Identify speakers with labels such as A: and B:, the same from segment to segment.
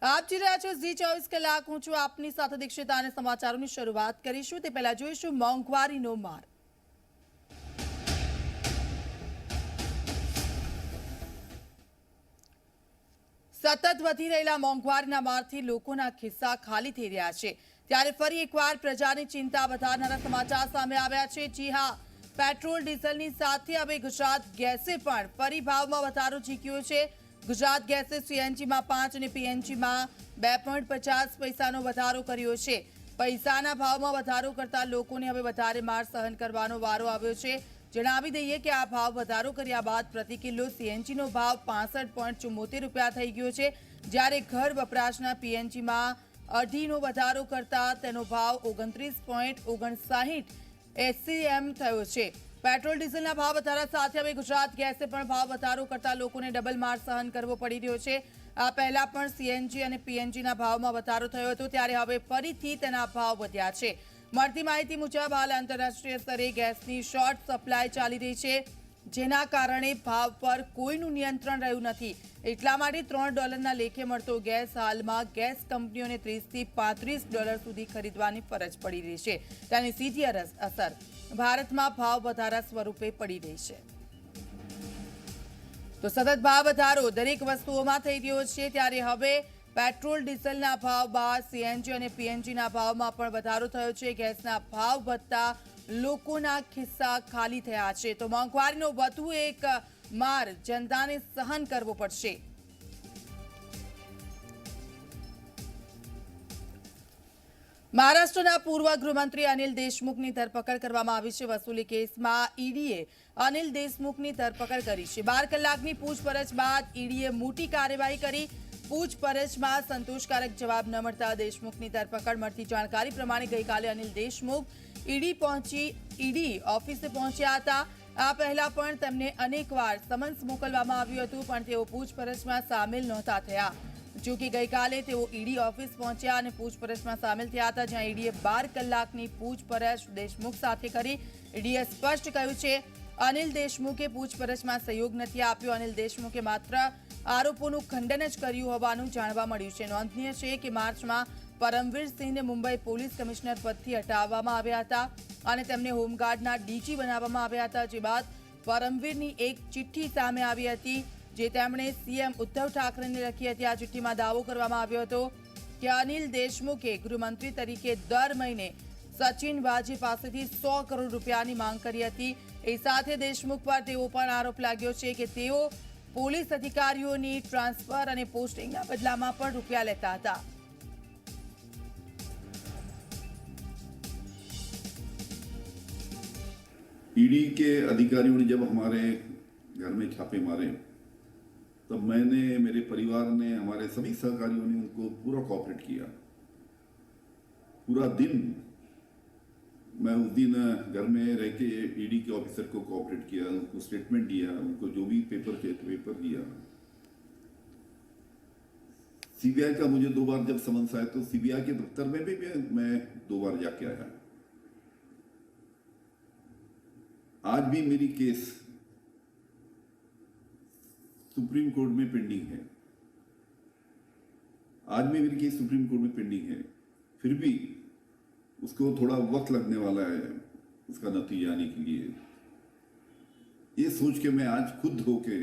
A: આપ જોઈ રહ્યા છો ઝી 24 કલાક। હું છું આપની સાથે દીક્ષિતા અને સમાચારોની શરૂઆત કરીશું તે પહેલા જોઈશું મોંઘવારીનો માર। સતત વધી રહેલા મોંઘવારીના મારથી લોકોના ખિસ્સા ખાલી થઈ રહ્યા છે, ત્યારે ફરી એકવાર પ્રજાની ચિંતા વધારનારા સમાચાર સામે આવ્યા છે। જી હા, પેટ્રોલ ડીઝલની સાથે હવે ગુજરાત ગેસે પણ ફરી ભાવમાં વધારો ઝીક્યો છે। ગુજરાત ગેસે સીએનજીમાં 5 અને પીએનજીમાં 2.50 પૈસાનો વધારો કર્યો છે। પૈસાના ભાવમાં વધારો કરતા લોકોને હવે વધારે માર સહન કરવાનો વારો આવ્યો છે। જણાવી દઈએ કે આ ભાવ વધારો કર્યા બાદ પ્રતિ કિલો સીએનજીનો ભાવ 65.74 રૂપિયા થઈ ગયો છે, જ્યારે ઘર વપરાશના પીએનજીમાં 2.5નો વધારો કરતા તેનો ભાવ 29.59 એસસીએમ થયો છે। પેટ્રોલ ડીઝલના ભાવ વધારા સાથે હવે ગુજરાત ગેસે પણ ભાવ વધારો કરતા લોકોને ડબલ માર સહન કરવો પડી રહ્યો છે। આ પહેલા પણ સીએનજી અને પીએનજીના ભાવમાં વધારો થયો હતો, ત્યારે હવે ફરીથી તેના ભાવ વધ્યા છે। મળતી માહિતી મુજબ હાલ આંતરરાષ્ટ્રીય સ્તરે ગેસની શોર્ટ સપ્લાય ચાલી રહી છે, જેના કારણે ભાવ પર કોઈનું નિયંત્રણ રહ્યું નથી। એટલા માટે $3 લેખે મળતો ગેસ હાલમાં ગેસ કંપનીઓને $30 થી $35 સુધી ખરીદવાની ફરજ પડી રહી છે। તેની સીધી અસર ભારતમાં ભાવ વધારા સ્વરૂપે પડી રહી છે। તો સતત ભાવ વધારો દરેક વસ્તુઓમાં થઈ રહ્યો છે, ત્યારે હવે પેટ્રોલ ડીઝલના ભાવ બાદ સીએનજી અને પીએનજીના ભાવમાં પણ વધારો થયો છે। ગેસના ભાવ વધતા લોકોના ખિસ્સા ખાલી થયા છે, તો મોંઘવારીનો વધુ એક માર જનતાને સહન કરવો પડશે। મહારાષ્ટ્રના પૂર્વ ગૃહમંત્રી અનિલ દેશમુખની ધરપકડ કરવામાં આવી છે। વસૂલી કેસમાં ઈડીએ અનિલ દેશમુખની ધરપકડ કરી છે। 12 કલાકની પૂછપરછ બાદ ઈડીએ મોટી કાર્યવાહી કરી। પૂછપરછમાં સંતોષકારક જવાબ ન મળતા દેશમુખની ધરપકડ। મળતી જાણકારી પ્રમાણે ગઈકાલે અનિલ દેશમુખ ઈડી ઓફિસે પહોંચ્યા હતા। આ પહેલા પણ તેમને અનેકવાર સમન્સ મોકલવામાં આવ્યું હતું, પણ તેઓ પૂછપરછમાં સામેલ નહોતા થયા। જો કે ગઈકાલે તેઓ ઈડી ઓફિસ પહોંચ્યા અને પૂછપરછમાં સામેલ થયા હતા, જ્યાં ઈડીએ 12 કલાકની પૂછપરછ દેશમુખ સાથે કરી। ઈડીએ સ્પષ્ટ કહ્યું છે અનિલ દેશમુખે પૂછપરછમાં સહયોગ નથી આપ્યો। અનિલ દેશમુખે માત્ર આરોપોનું ખંડન જ કર્યું હોવાનું જાણવા મળ્યું છે। નોંધનીય છે કે માર્ચમાં પરમવીર સિંહને મુંબઈ પોલીસ કમિશનર પદથી હટાવવામાં આવ્યા હતા અને તેમને હોમગાર્ડના ડીજી બનાવવામાં આવ્યા હતા, જે બાદ પરમવીરની એક ચિઠ્ઠી સામે આવી હતી, જે તેમણે સીએમ ઉદ્ધવ ઠાકરેને લખી હતી। આ ચિઠ્ઠીમાં દાવો કરવામાં આવ્યો હતો કે અનિલ દેશમુખે ગૃહમંત્રી તરીકે દર મહિને સચિન વાજે પાસેથી 100 કરોડ રૂપિયાની માંગ કરી હતી। એ સાથે દેશમુખ પર તેવો પણ આરોપ લાગ્યો છે કે તેઓ પોલીસ અધિકારીઓની ટ્રાન્સફર અને પોસ્ટિંગના બદલામાં પણ રૂપિયા લેતા હતા।
B: ईडी के अधिकारियों ने जब हमारे घर में छापे मारे, तब मैंने, मेरे परिवार ने, हमारे सभी सहकारियों ने उनको पूरा कोऑपरेट किया। पूरा दिन मैं उस दिन घर में रह के ईडी के ऑफिसर को कोऑपरेट किया, उनको स्टेटमेंट दिया, उनको जो भी पेपर थे पेपर दिया। सीबीआई का मुझे 2 बार जब समन्स आया तो सीबीआई के दफ्तर में भी मैं 2 बार जाके आया। आज भी मेरी केस सुप्रीम कोर्ट में पेंडिंग है। आज भी मेरी केस सुप्रीम कोर्ट में पेंडिंग है, फिर भी उसको थोड़ा वक्त लगने वाला है उसका नतीजा आने के लिए। ये सोच के मैं आज खुद होके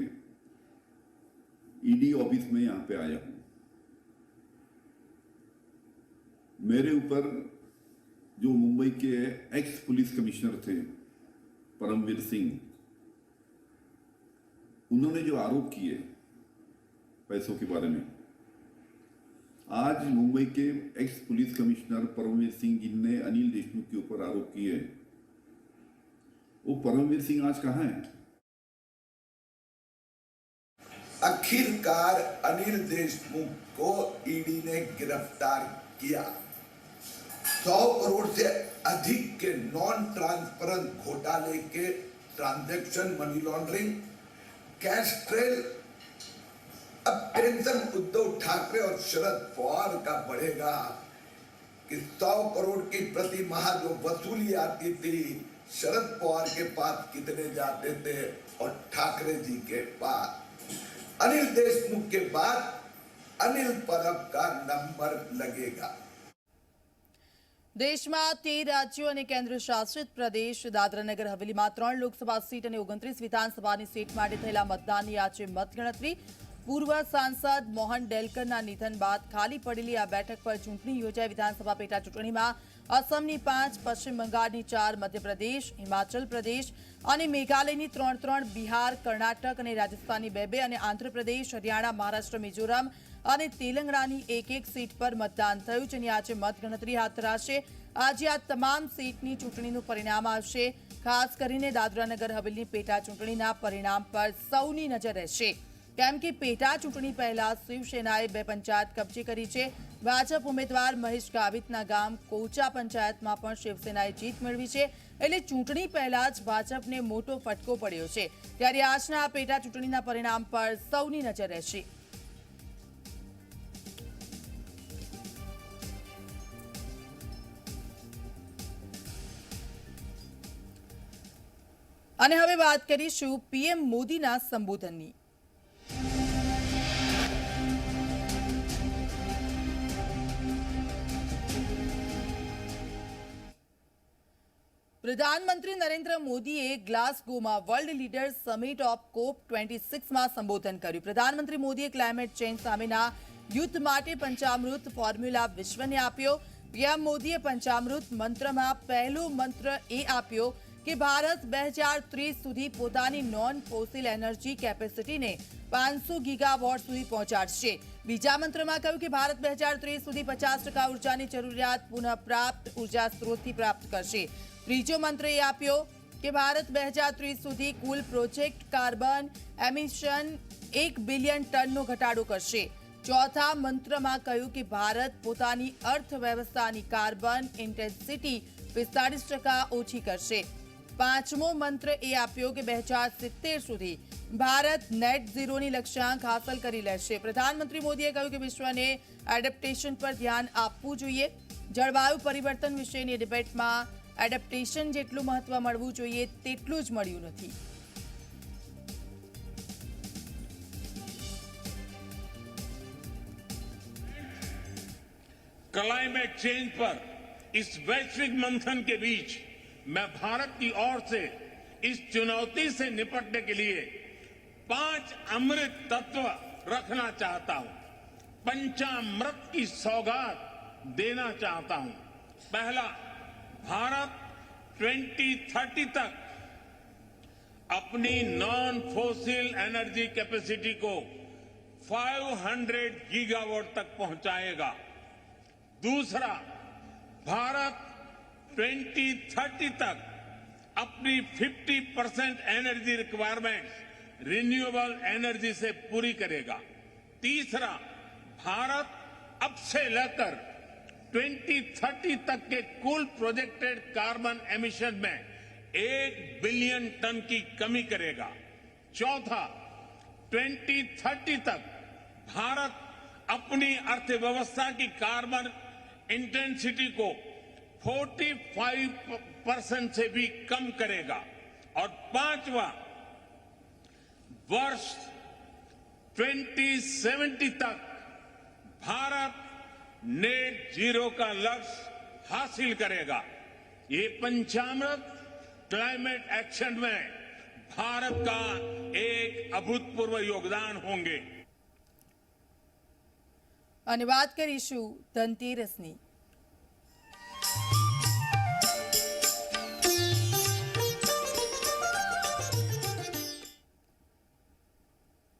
B: ईडी ऑफिस में यहां पे आया हूं। मेरे ऊपर जो मुंबई के एक्स पुलिस कमिश्नर थे परमवीर सिंह, उन्होंने जो आरोप किए पैसों के बारे में, आज मुंबई के ex police commissioner Paramvir Singh जिनने अनिल देशमुख के ऊपर आरोप किए, वो परमवीर सिंह आज कहां है?
C: आखिरकार अनिल देशमुख को ईडी ने गिरफ्तार किया। 100 करोड़ से अधिक के नॉन ट्रांसपेरेंट घोटाले के transaction, money laundering, cash trail. अब टेंशन उद्धव ठाकरे और शरद पवार का बढ़ेगा कि 100 करोड़ की प्रति माह जो वसूली आती थी, शरद पवार के पास कितने जाते थे और ठाकरे जी के पास। अनिल देशमुख के बाद अनिल परब का नंबर लगेगा।
A: દેશમાં 13 રાજ્યો અને કેન્દ્ર શાસિત પ્રદેશ દાદરાનગર હવેલીમાં 3 લોકસભા સીટ અને 29 વિધાનસભાની સીટ માટે થયેલા મતદાનની આજે મતગણતરી। પૂર્વ સાંસદ મોહન ડેલકરના નિધન બાદ ખાલી પડેલી આ બેઠક પર ચૂંટણી યોજાઈ। વિધાનસભા પેટા ચૂંટણીમાં અસમની 5, પશ્ચિમ બંગાળની 4, મધ્યપ્રદેશ, હિમાચલ પ્રદેશ અને મેઘાલયની 3, બિહાર, કર્ણાટક અને રાજસ્થાનની 2 અને આંધ્રપ્રદેશ, હરિયાણા, મહારાષ્ટ્ર, મિઝોરમ અને તેલંગાણાની 1 સીટ પર મતદાન થયું, જેની આજે મતગણતરી હાથ ધરાશે। આજે આ તમામ સીટની ચૂંટણીનું પરિણામ આવશે। ખાસ કરીને દાદરાનગર હવેલી પેટા ચૂંટણીના પરિણામ પર સૌની નજર રહેશે, કેમ કે પેટા ચૂંટણી પહેલા શિવસેનાએ 2 પંચાયત કબજે કરી છે। ભાજપ ઉમેદવાર મહેશ ગાવિતના ગામ કોચા પંચાયતમાં પણ શિવસેનાએ જીત મેળવી છે, એટલે ચૂંટણી પહેલા જ ભાજપને મોટો ફટકો પડ્યો છે। ત્યારે આજના આ પેટા ચૂંટણીના પરિણામ પર સૌની નજર રહેશે। અને હવે વાત કરીશું પીએમ મોદીના સંબોધનની। પ્રધાનમંત્રી નરેન્દ્ર મોદીએ ગ્લાસગોમાં વર્લ્ડ લીડર્સ સમિટ ઓફ COP26માં સંબોધન કર્યું। પ્રધાનમંત્રી મોદીએ ક્લાઇમેટ ચેન્જ સામેના યુદ્ધ માટે પંચામૃત ફોર્મ્યુલા વિશ્વને આપ્યો। પીએમ મોદીએ પંચામૃત મંત્રમાં પહેલો મંત્ર એ આપ્યો કે ભારત 2030 સુધી પોતાની નોન ફોસિલ એનર્જી કેપેસિટીને 500 ગીગાવોટ સુધી પહોંચાડશે। બીજા મંત્રમાં કહ્યું કે ભારત 2030 સુધી 50% ઉર્જાની જરૂરિયાત પુનઃપ્રાપ્ત ઉર્જા સ્ત્રોતથી પ્રાપ્ત કરશે। ત્રીજો મંત્ર એ આપ્યો કે ભારત 2030 સુધી કુલ પ્રોજેક્ટ કાર્બન એમિશન 1 બિલિયન ટનનો ઘટાડો કરશે। ચોથા મંત્રમાં કહ્યું કે ભારત પોતાની અર્થવ્યવસ્થાની કાર્બન ઇન્ટેન્સિટી 45% ઓછી કરશે। પાંચમો મંત્ર એ આપ્યો કે 2070 સુધી ભારત નેટ ઝીરોની લક્ષ્યાંક હાંસલ કરી લેશે। પ્રધાનમંત્રી મોદીએ કહ્યું કે વિશ્વને એડેપ્ટેશન પર ધ્યાન આપવું જોઈએ। જળવાયુ પરિવર્તન વિશેની ડિબેટમાં એડેપ્ટેશન જેટલું મહત્વ મળવું જોઈએ તેટલું જ મળ્યું નથી।
D: क्लाइमेट चेंज पर इस वैश्विक मंथन के बीच मैं भारत की ओर से इस चुनौती से निपटने के लिए 5 अमृत तत्व रखना चाहता हूं, पंचामृत की सौगात देना चाहता हूं। पहला, भारत 2030 तक अपनी नॉन फोसिल एनर्जी कैपेसिटी को 500 गीगावाट तक पहुंचाएगा। दूसरा, भारत 2030 तक अपनी 50% एनर्जी रिक्वायरमेंट रिन्यूएबल एनर्जी से पूरी करेगा। तीसरा, भारत अब से लेकर 2030 तक के कुल प्रोजेक्टेड कार्बन एमिशन में 1 बिलियन टन की कमी करेगा। चौथा, 2030 तक भारत अपनी अर्थव्यवस्था की कार्बन इंटेंसिटी को 45% से भी कम करेगा। और पांचवा, वर्ष 2070 तक भारत नेट जीरो का लक्ष्य हासिल करेगा। ये पंचामृत क्लाइमेट एक्शन में भारत का एक अभूतपूर्व योगदान होंगे।
A: અને વાત કરીશું ધનતેરસની।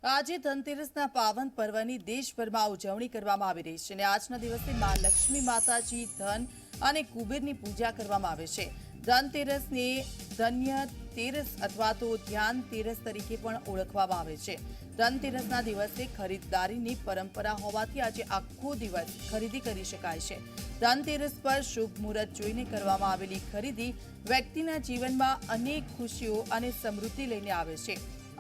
A: આજે ધનતેરસના પાવન પર્વની દેશભરમાં ઉજવણી કરવામાં આવી રહી છે અને આજના દિવસે મા લક્ષ્મી માતાજી ધન અને કુબેરની પૂજા કરવામાં આવે છે। ધનતેરસને ધન્ય તેરસ અથવા તો ધ્યાન તેરસ તરીકે પણ ઓળખવામાં આવે છે। ધનતેરસના દિવસે ખરીદદારીની પરંપરા હોવાથી આજે આખો દિવસ ખરીદી કરી શકાય છે। ધનતેરસ પર શુભ મુહૂર્ત જોઈને કરવામાં આવેલી ખરીદી વ્યક્તિના જીવનમાં અનેક ખુશીઓ અને સમૃદ્ધિ લઈને આવે છે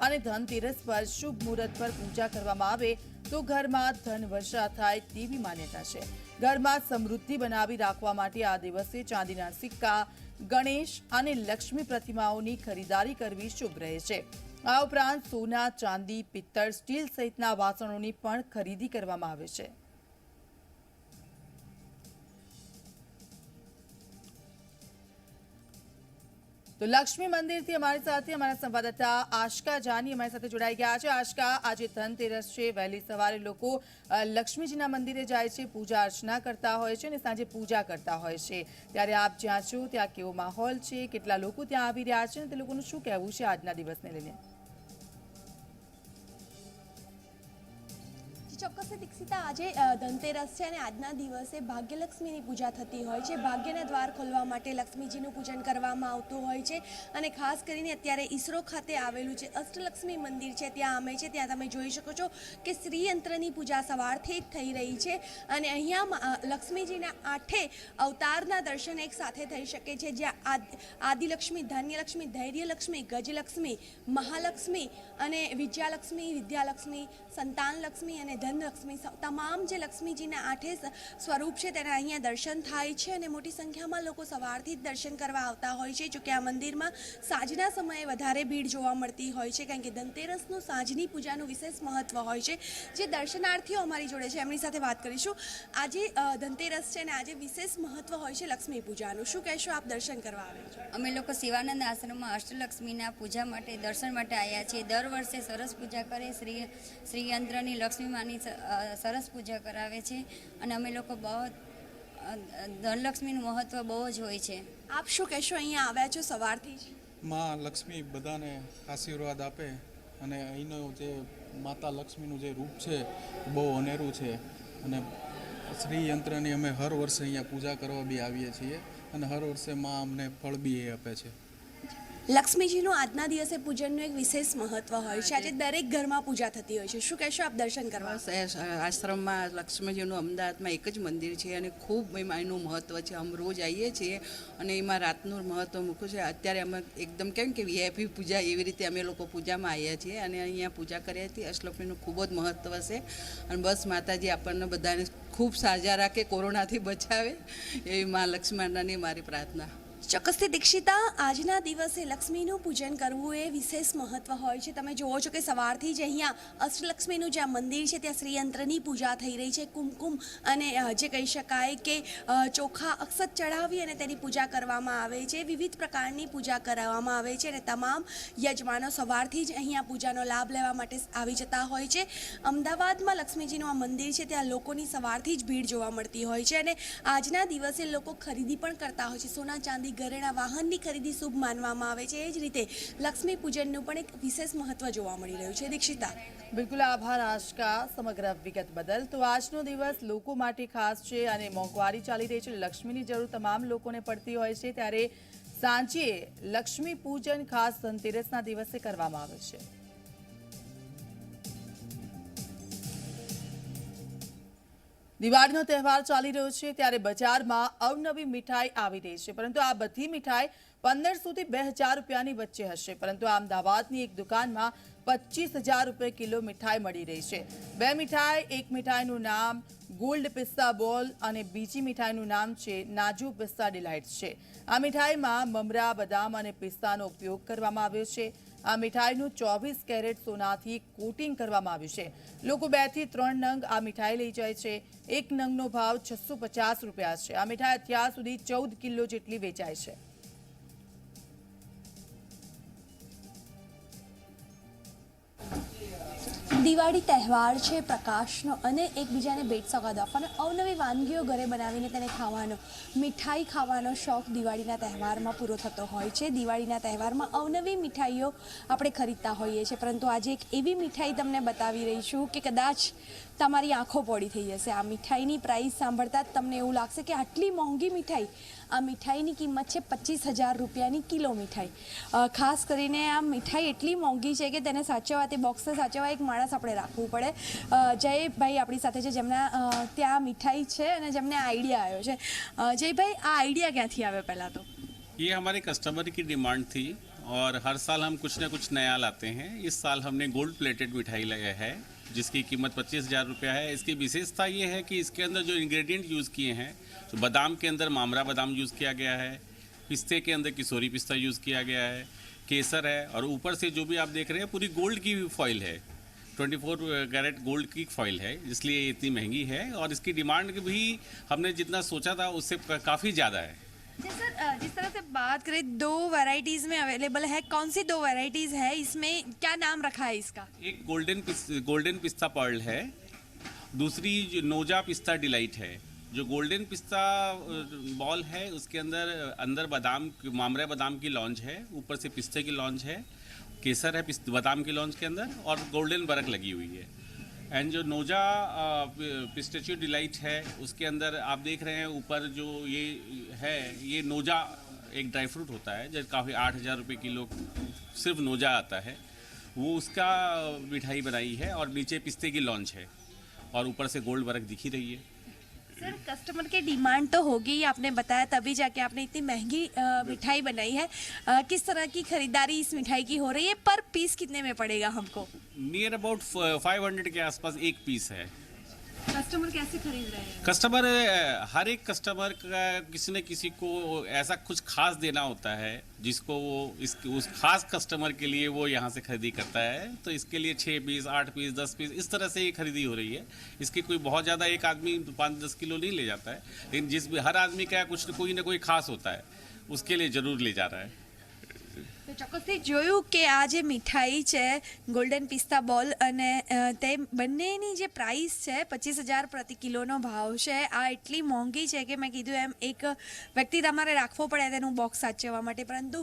A: અને ધનતેરસ પર શુભ મુહૂર્ત પર પૂજા કરવામાં આવે તો ઘરમાં ધન વર્ષા થાય તેવી માન્યતા છે। ઘરમાં સમૃદ્ધિ બનાવી રાખવા માટે આ દિવસે ચાંદીના સિક્કા, ગણેશ અને લક્ષ્મી પ્રતિમાઓની ખરીદારી કરવી શુભ રહે છે। આ ઉપરાંત સોના, ચાંદી, પિત્તળ, સ્ટીલ સહિતના વાસણોની પણ ખરીદી કરવામાં આવે છે. તો લક્ષ્મી મંદિરથી અમારી સાથે અમારા સંવાદદાતા આશકા જાની અમારી સાથે જોડાઈ ગયા છે. આશકા, આજે ધનતેરસ છે, વહેલી સવારે લોકો લક્ષ્મીજીના મંદિરે જાય છે, પૂજા અર્ચના કરતા હોય છે અને સાંજે પૂજા કરતા હોય છે. ત્યારે આપ જ્યાં છો ત્યાં કેવો માહોલ છે, કેટલા લોકો ત્યાં આવી રહ્યા છે અને તે લોકોનું શું કહેવું છે આજના દિવસને લઈને?
E: ચોક્કસથી દીક્ષિતા, આજે ધનતેરસ છે અને આજના દિવસે ભાગ્યલક્ષ્મીની પૂજા થતી હોય છે. ભાગ્યના દ્વાર ખોલવા માટે લક્ષ્મીજીનું પૂજન કરવામાં આવતું હોય છે અને ખાસ કરીને અત્યારે ઈસરો ખાતે આવેલું છે અષ્ટલક્ષ્મી મંદિર છે, ત્યાં અમે છે. ત્યાં તમે જોઈ શકો છો કે શ્રીયંત્રની પૂજા સવારથી જ થઈ રહી છે અને અહીંયા લક્ષ્મીજીના 8 અવતારના દર્શન એક સાથે થઈ શકે છે, જ્યાં આદિલક્ષ્મી, ધાન્યલક્ષ્મી, ધૈર્યલક્ષ્મી, ગજલક્ષ્મી, મહાલક્ષ્મી અને વિદ્યાલક્ષ્મી, સંતાનલક્ષ્મી અને ધનલક્ષ્મી, તમામ જે લક્ષ્મીજીના 8 સ્વરૂપ છે તેના અહીંયા દર્શન થાય છે અને મોટી સંખ્યામાં લોકો સવારથી જ દર્શન કરવા આવતા હોય છે. જોકે આ મંદિરમાં સાંજના સમયે વધારે ભીડ જોવા મળતી હોય છે, કારણ કે ધનતેરસનું સાંજની પૂજાનું વિશેષ મહત્વ હોય છે. જે દર્શનાર્થીઓ અમારી જોડે છે એમની સાથે વાત કરીશું. આજે ધનતેરસ છે અને આજે વિશેષ મહત્વ હોય છે લક્ષ્મી પૂજાનું. શું કહેશો, આપ દર્શન કરવા આવ્યા છો?
F: અમે લોકો શિવાનંદ આશ્રમમાં અષ્ટલક્ષ્મીના પૂજા માટે દર્શન માટે આવ્યા છીએ. દર વર્ષે સરસ પૂજા કરે, શ્રીયંત્રની લક્ષ્મી માની સરસ પૂજા કરાવે છે અને અમે લોકો બહુ ધનલક્ષ્મીનું મહત્વ બહુ જ હોય છે.
E: આપ શું કહેશો, અહીંયા આવ્યા છો સવારથી જ?
G: માં લક્ષ્મી બધાને આશીર્વાદ આપે અને અહીંનું જે માતા લક્ષ્મીનું જે રૂપ છે બહુ અનેરું છે અને શ્રીયંત્રની અમે હર વર્ષે અહીંયા પૂજા કરવા બી આવીએ છીએ અને હર વર્ષે માં અમને ફળ બી એ આપે છે.
E: લક્ષ્મીજીનું આજના દિવસે પૂજનનું એક વિશેષ મહત્વ હોય છે. આજે દરેક ઘરમાં પૂજા થતી હોય છે. શું કહેશો, આપ દર્શન કરવા?
H: આશ્રમમાં લક્ષ્મીજીનું અમદાવાદમાં એક જ મંદિર છે અને ખૂબ એનું મહત્ત્વ છે. અમે રોજ આવીએ છીએ અને એમાં રાતનું મહત્ત્વ મૂક્યું છે. અત્યારે અમે એકદમ કેમ કે વીઆઈપી પૂજા એવી રીતે અમે લોકો પૂજામાં આવ્યા છીએ અને અહીંયા પૂજા કર્યા હતી. અષ્ટલક્ષ્મીનું ખૂબ જ મહત્ત્વ છે અને બસ માતાજી આપણને બધાને ખૂબ સાજા રાખે, કોરોનાથી બચાવે એવી મા લક્ષ્મી માતાની મારી પ્રાર્થના.
E: ચોક્કસથી દીક્ષિતા, આજના દિવસે લક્ષ્મીનું પૂજન કરવું એ વિશેષ મહત્વ હોય છે. તમે જુઓ છો કે સવારથી જ અહીંયા અષ્ટલક્ષ્મીનું જ્યાં મંદિર છે ત્યાં શ્રીયંત્રની પૂજા થઈ રહી છે. કુમકુમ અને જે કહી શકાય કે ચોખા અક્ષત ચડાવી અને તેની પૂજા કરવામાં આવે છે. વિવિધ પ્રકારની પૂજા કરવામાં આવે છે અને તમામ યજમાનો સવારથી જ અહીંયા પૂજાનો લાભ લેવા માટે આવી જતા હોય છે. અમદાવાદમાં લક્ષ્મીજીનું આ મંદિર છે ત્યાં લોકોની સવારથી જ ભીડ જોવા મળતી હોય છે અને આજના દિવસે લોકો ખરીદી પણ કરતા હોય છે. સોના, ચાંદી, ઘરેણા, વાહનની ખરીદી શુભ માનવામાં આવે છે. એ જ રીતે લક્ષ્મી પૂજનનું પણ એક વિશેષ મહત્વ જોવા મળી રહ્યું છે. દીક્ષિતા,
A: બિલકુલ આભાર આશકા સમગ્ર વિગત બદલ. તો આજનો દિવસ લોકો માટે ખાસ છે અને મોંઘવારી ચાલી રહી છે, લક્ષ્મીની જરૂર તમામ લોકોને પડતી હોય છે, ત્યારે સાંજે લક્ષ્મી પૂજન ખાસ ધનતેરસના દિવસે કરવામાં આવે છે. દિવાળીનો તહેવાર ચાલી રહ્યો છે ત્યારે બજારમાં અવનવી મીઠાઈ આવી રહી છે, પરંતુ આ બધી મીઠાઈ 1500 થી 2000 રૂપિયાની વચ્ચે હશે. પરંતુ અમદાવાદની એક દુકાનમાં 25,000 રૂપિયા કિલો મીઠાઈ મળી રહી છે. બે મીઠાઈ, એક મીઠાઈનું નામ ગોલ્ડ પિસ્તા બોલ અને બીજી મીઠાઈનું નામ છે નાજુ પિસ્તા ડિલાઇટ્સ છે. આ મીઠાઈમાં મમરા, બદામ અને પિસ્તાનો ઉપયોગ કરવામાં આવ્યો છે. આ મીઠાઈનું 24 કેરેટ સોનાથી કોટિંગ કરવામાં આવ્યું છે. લોકો 2 થી 3 નંગ આ મીઠાઈ લઈ જાય છે. એક નંગનો ભાવ 650 રૂપિયા છે. આ મીઠાઈ અત્યાર સુધી 14 કિલો જેટલી વેચાય છે.
E: દિવાળી તહેવાર છે પ્રકાશનો અને એકબીજાને ભેટ સોગાદ આપવાનો, અવનવી વાનગીઓ ઘરે બનાવીને તેને ખાવાનો, મીઠાઈ ખાવાનો શોખ દિવાળીના તહેવારમાં પૂરો થતો હોય છે. દિવાળીના તહેવારમાં અવનવી મીઠાઈઓ આપણે ખરીદતા હોઈએ છીએ, પરંતુ આજે એક એવી મીઠાઈ તમને બતાવી રહી છું કે કદાચ તમારી આંખો પોડી થઈ જશે. આ મીઠાઈની પ્રાઇસ સાંભળતા જ તમને એવું લાગશે કે આટલી મોંઘી મીઠાઈ. આ મીઠાઈની કિંમત છે 25,000 રૂપિયાની કિલો મીઠાઈ. ખાસ કરીને આ મીઠાઈ એટલી મોંઘી છે કે તેને સાચવવા, તે બોક્સને સાચવવા એક માણસ આપણે રાખવું પડે. જયભાઈ આપણી સાથે છે, જેમના ત્યાં મીઠાઈ છે અને જેમને આઈડિયા આવ્યો છે. જયભાઈ, આ આઈડિયા ક્યાંથી આવ્યો? પહેલાં તો
I: ये हमारे कस्टमर की डिमांड थी और हर साल हम कुछ ना कुछ नया लाते हैं. इस साल हमने गोल्ड प्लेटेड मिठाई लगाया है जिसकी कीमत 25,000 रुपया है. इसकी विशेषता ये है कि इसके अंदर जो इंग्रेडिएंट यूज़ किए हैं, तो बादाम के अंदर मामरा बादाम यूज़ किया गया है, पिस्ते के अंदर किशोरी पिस्ता यूज़ किया गया है, केसर है, और ऊपर से जो भी आप देख रहे हैं पूरी गोल्ड की फॉइल है, 24 कैरेट गोल्ड की फॉइल है, इसलिए ये इतनी महंगी है। और इसकी डिमांड भी हमने जितना सोचा था उससे काफ़ी ज़्यादा है।
E: जी सर, जिस तरह से बात करें 2 वैरायटीज़ में अवेलेबल है, कौन सी 2 वैरायटीज़ है, इसमें क्या नाम रखा है इसका?
I: एक गोल्डन पिस्ता पर्ल है, दूसरी जो नोजा पिस्ता डिलाइट है। जो गोल्डन पिस्ता बॉल है उसके अंदर मामरा बादाम की लॉन्च है, ऊपर से पिस्ते की लॉन्च है, केसर है बादाम की लॉन्च के अंदर, और गोल्डन बरक लगी हुई है। एंड जो नोजा पिस्टेचियो डिलाइट है उसके अंदर आप देख रहे हैं ऊपर जो ये नोजा एक ड्राई फ्रूट होता है जो काफ़ी 8,000 रुपये किलो सिर्फ नोजा आता है, वो उसका मिठाई बनाई है, और नीचे पिस्ते की लॉन्च है, और ऊपर से गोल्ड बरक दिख ही रही है।
E: सर, कस्टमर की डिमांड तो होगी, आपने बताया तभी जाके आपने इतनी महंगी मिठाई बनाई है। किस तरह की खरीदारी इस मिठाई की हो रही है? पर पीस कितने में पड़ेगा हमको?
I: नियर अबाउट 500 के आसपास एक पीस है।
E: कस्टमर कैसे खरीद रहे हैं?
I: कस्टमर, हर एक कस्टमर का किसी न किसी को ऐसा कुछ खास देना होता है जिसको वो उस खास कस्टमर के लिए वो यहाँ से खरीदी करता है, तो इसके लिए 6 पीस 8 पीस 10 पीस इस तरह से ये खरीदी हो रही है। इसकी कोई बहुत ज़्यादा एक आदमी 5-10 किलो नहीं ले जाता है, लेकिन हर आदमी का कोई ना कोई खास होता है, उसके लिए ज़रूर ले जा रहा है।
E: તો ચોક્કસથી જોયું કે આ જે મિઠાઈ છે ગોલ્ડન પિસ્તા બોલ અને તે બંનેની જે પ્રાઇસ છે 25,000 પ્રતિ કિલોનો ભાવ છે, આ એટલી મોંઘી છે કે મેં કીધું એમ એક વ્યક્તિ તમારે રાખવો પડે તેનું બોક્સ સાચવવા માટે, પરંતુ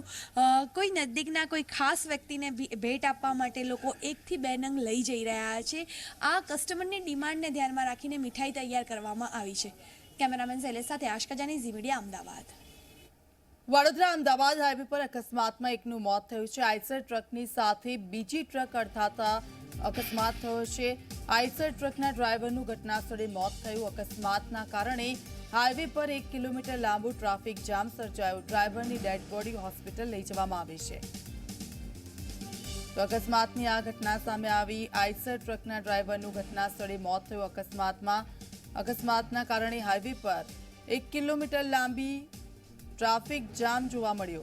E: કોઈ નજીકના કોઈ ખાસ વ્યક્તિને ભેટ આપવા માટે લોકો 1 થી 2 નંગ લઈ જઈ રહ્યા છે। આ કસ્ટમરની ડિમાન્ડને ધ્યાનમાં રાખીને મિઠાઈ તૈયાર કરવામાં આવી છે। કેમેરામેન શૈલેષ સાથે આશકા જાની, ઝી મીડિયા, અમદાવાદ।
A: વડોદરા અમદાવાદ હાઈવે પર અકસ્માતમાં એકનું મોત થયું છે। આઈસર ટ્રકની સાથે બીજી ટ્રક અથડાતા અકસ્માત થયો છે। આઈસર ટ્રકના ડ્રાઈવરનું ઘટના સ્થળે મોત થયું। અકસ્માતના કારણે હાઈવે પર 1 કિલોમીટર લાંબુ ટ્રાફિક જામ સર્જાયો। ડ્રાઈવરની ડેડ બોડી હોસ્પિટલ લઈ જવામાં આવી છે। તો અકસ્માતની આ ઘટના સામે આવી। આઈસર ટ્રકના ડ્રાઈવરનું ઘટના સ્થળે મોત થયું। અકસ્માતના કારણે હાઈવે પર 1 કિલોમીટર લાંબી ટ્રાફિક જામ જોવા મળ્યો।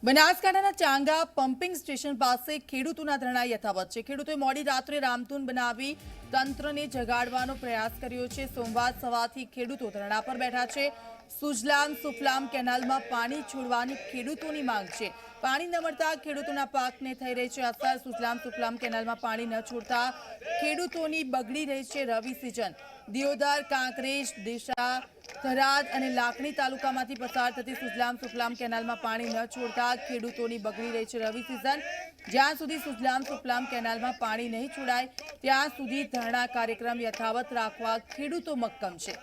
A: બનાસકાંઠાના ચાંગા પમ્પિંગ સ્ટેશન પાસે ખેડૂતોના ધરણા યથાવત છે। ખેડૂતોએ મોડી રાત્રે રામધૂન બનાવી તંત્રને જગાડવાનો પ્રયાસ કર્યો છે। સોમવાર સવારથી ખેડૂતો ધરણા પર બેઠા છે। સુજલામ સુફલામ કેનાલમાં પાણી છોડવાની ખેડૂતોની માંગ છે। પાણી ન મળતા ખેડૂતોના પાકને થઈ રહી છે અસર। સુજલામ સુફલામ કેનાલમાં પાણી ન છોડતા ખેડૂતોની બગડી રહી છે રવિ સિઝન। દિયોદર, કાંકરેજ, ડીસા, થરાદ અને લાખણી તાલુકામાંથી પસાર થતી સુજલામ સુફલામ કેનાલમાં પાણી ન છોડતા ખેડૂતોની બગડી રહી છે રવિ સિઝન। જ્યાં સુધી સુજલામ સુફલામ કેનાલમાં પાણી નહીં છોડાય ત્યાં સુધી ધરણા કાર્યક્રમ યથાવત રાખવા ખેડૂતો મક્કમ છે।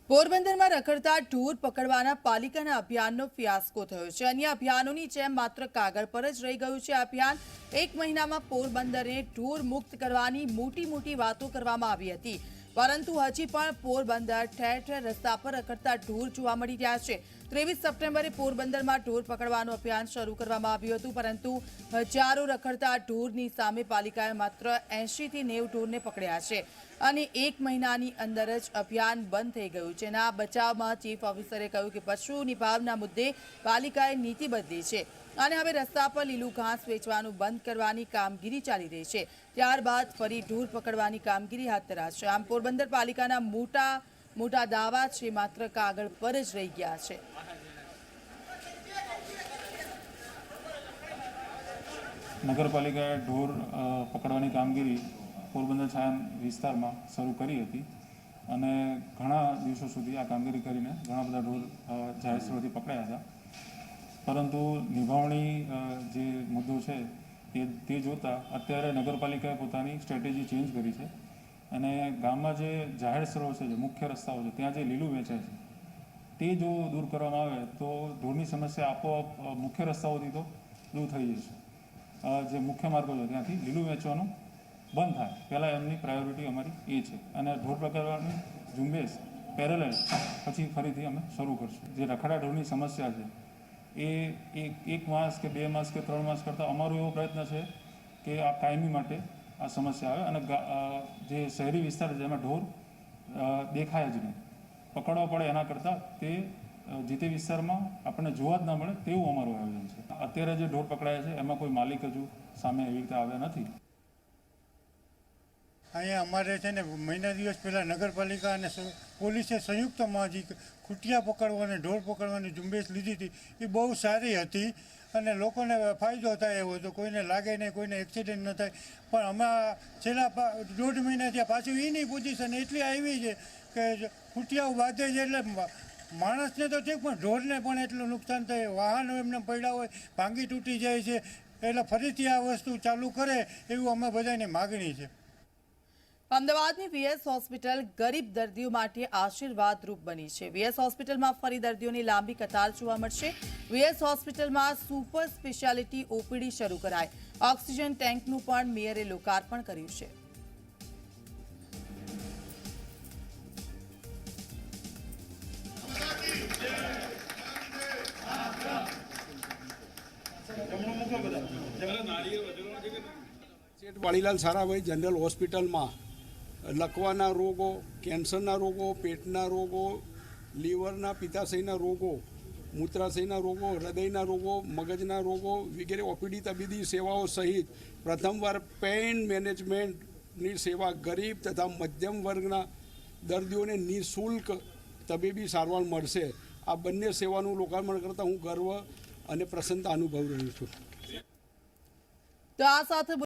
A: પોરબંદરમાં રખડતા ઢોર પકડવાના પાલિકાના અભિયાનનો ફિયાસ્કો થયો છે। અન્ય અભિયાનોની જેમ માત્ર કાગળ પર જ રહી ગયું છે। આ અભિયાન 1 મહિનામાં પોરબંદરને ઢોર મુક્ત કરવાની મોટી વાતો કરવામાં આવી હતી, પરંતુ હજી પણ પોરબંદર ઠેર ઠેર રસ્તા પર રખડતા ઢોર જોવા મળી રહ્યા છે। 23 સપ્ટેમ્બરે પોરબંદરમાં ઢોર પકડવાનું અભિયાન શરૂ કરવામાં આવ્યું હતું, પરંતુ હજારો રખડતા ઢોરની સામે પાલિકાએ માત્ર 80 થી 90 ઢોરને પકડ્યા છે અને 1 મહિનાની અંદર જ અભિયાન બંધ થઈ ગયું છે। આ બચાવમાં ચીફ ઓફિસરે કહ્યું કે પશુ નિભાવના મુદ્દે પાલિકાએ નીતિ બદલી છે અને હવે રસ્તા પર લીલું ઘાસ વેચવાનું બંધ કરવાની કામગીરી ચાલી રહી છે। ત્યારબાદ ફરી ઢોર પકડવાની કામગીરી હાથ ધરાશે। આમ પોરબંદર પાલિકાના મોટા દાવા છે માત્ર કાગળ પર જ રહી ગયા છે।
J: નગરપાલિકાએ ઢોર પકડવાની કામગીરી પોરબંદર છાયન વિસ્તારમાં શરૂ કરી હતી અને ઘણા દિવસો સુધી આ કામગીરી કરીને ઘણા બધા ઢોર જાહેર સ્થળોથી પકડાયા હતા, પરંતુ નિભાવણી જે મુદ્દો છે તે જોતાં અત્યારે નગરપાલિકાએ પોતાની સ્ટ્રેટેજી ચેન્જ કરી છે અને ગામમાં જે જાહેર સ્થળો છે, જે મુખ્ય રસ્તાઓ છે, ત્યાં જે લીલું વેચાય છે તે જો દૂર કરવામાં આવે તો ઢોરની સમસ્યા આપોઆપ મુખ્ય રસ્તાઓથી તો દૂર થઈ જશે। જે મુખ્ય માર્ગો છે ત્યાંથી લીલું વેચવાનું બંધ થાય, પહેલાં એમની પ્રાયોરિટી અમારી એ છે અને ઢોર પકડવાની ઝુંબેશ પેરેલલ પછી ફરીથી અમે શરૂ કરશું. જે રખડા ઢોરની સમસ્યા છે એ એક માસ કે 2 માસ કે 3 માસ કરતાં અમારો એવો પ્રયત્ન છે કે આ કાયમી માટે આ સમસ્યા આવે અને જે શહેરી વિસ્તાર છે એમાં ઢોર દેખાય જ નહીં, પકડવા પડે એના કરતાં તે જે તે વિસ્તારમાં આપણને જોવા જ ના મળે તેવું અમારું આયોજન છે. અત્યારે જે ઢોર પકડાયા છે એમાં કોઈ માલિક હજુ સામે એવી રીતે આવ્યા નથી.
K: અહીંયા અમારે છે ને મહિના દિવસ પહેલાં નગરપાલિકા અને પોલીસે સંયુક્તમાં જે ખૂટિયા પકડવા અને ઢોર પકડવાની ઝુંબેશ લીધી હતી એ બહુ સારી હતી અને લોકોને ફાયદો થાય એવો હતો. કોઈને લાગે નહીં, કોઈને એક્સિડન્ટ ન થાય. પણ આમાં છેલ્લા 1.5 મહિનાથી પાછું એની પોઝિશન એટલી આવી છે કે ખૂટિયાઓ બાંધે છે એટલે માણસને તો ઠીક પણ ઢોરને પણ એટલું નુકસાન થાય. વાહનો એમને પડ્યા હોય ભાંગી તૂટી જાય છે. એટલે ફરીથી આ વસ્તુ ચાલુ કરે એવું અમે બધાની માગણી છે.
A: અમદાવાદની વીએસ હોસ્પિટલ ગરીબ દર્દીઓ માટે આશીર્વાદ રૂપ બની છે. વીએસ હોસ્પિટલમાં ફરી દર્દીઓની લાંબી કતાર જોવા મળશે. વીએસ હોસ્પિટલમાં સુપર સ્પેશિયાલિટી ઓપીડી શરૂ કરાય. ઓક્સિજન ટેન્કનું પણ મેયરે લોકાર્પણ કર્યું છે.
L: વાડીલાલ સારાભાઈ જનરલ હોસ્પિટલમાં લકવાના રોગો, કેન્સરના રોગો, પેટના રોગો, લીવરના પિત્તાશયના રોગો, મૂત્રાશયના રોગો, હૃદયના રોગો, મગજના રોગો વગેરે ઓપીડી તબીબી સેવાઓ સહિત પ્રથમવાર પેઇન મેનેજમેન્ટની સેવા ગરીબ તથા મધ્યમ વર્ગના દર્દીઓને નિઃશુલ્ક તબીબી સારવાર મળશે. આ બંને સેવાનું લોકાર્પણ કરતાં હું ગર્વ અને પ્રસન્નતા અનુભવી રહ્યો છું.
A: તો આ સાથે